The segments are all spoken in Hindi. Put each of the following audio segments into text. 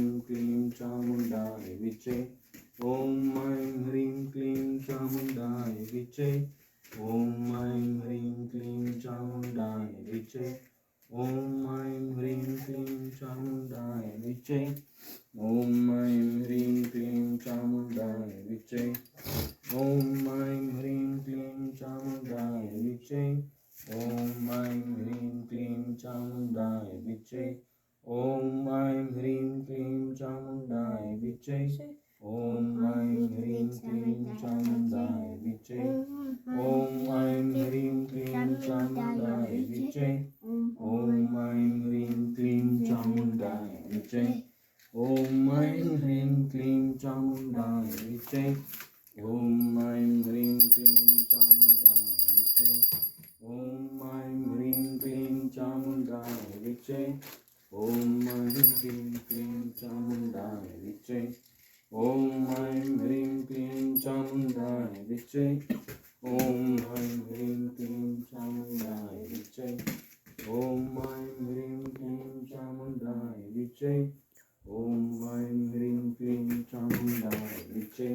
क्लीं चामुण्डाय विचे। ॐ ऐं ह्रीं क्लीं चामुण्डाय विचे। ॐ ऐं ह्रीं क्लीं चामुण्डाय विचे। ॐ ऐं ह्रीं क्लीं चामुण्डाय विचे। ॐ ऐं ह्रीं क्लीं चामुण्डाय विचे। ॐ ऐं ह्रीं क्लीं चामुण्डाय विचे। ॐ ऐं ह्रीं क्लीं चामुण्डाय विचे। ॐ ऐं ह्रीं क्लीं चामुण्डाय विचे। ॐ ऐं ह्रीं क्लीं चामुण्डाय विचे। ॐ ऐं ह्रीं क्लीं चामुण्डाय विचे। ॐ ऐं ह्रीं क्लीं चामुण्डाय विचे। ॐ ऐं ह्रीं क्लीं चामुण्डाय विचे। ॐ ऐं ह्रीं क्लीं चामुण्डाय विचे। ॐ ऐं ह्रीं क्लीं चामुण्डाय विचे। ॐ ऐं ह्रीं क्लीं चामुण्डाय विचे। ॐ ऐं ह्रीं क्लीं चामुण्डाय विचे। ॐ ऐं ह्रीं क्लीं चामुण्डाय विचे। ॐ ऐं ह्रीं क्लीं चामुण्डाय विचे। ॐ ऐं ह्रीं क्लीं चामुण्डाय विचे।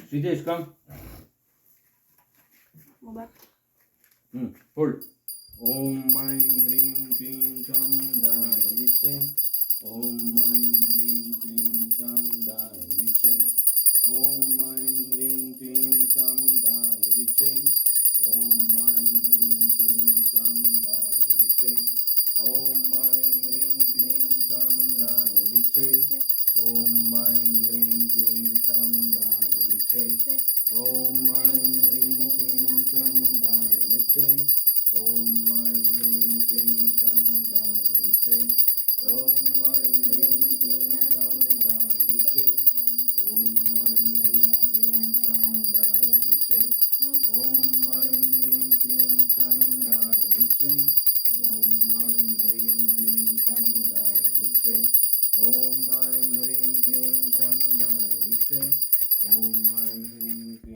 Shritesh, come. Hold. Om Aim Hrim Klim Chamundaya Viche. Om Aim Hrim Klim Chamundaya Viche. Om Aim Hrim Klim Chamundaya Viche. Om Aim Hrim Klim Chamundaya Viche. Om Aim Hrim Klim Chamundaya Viche. Om Aim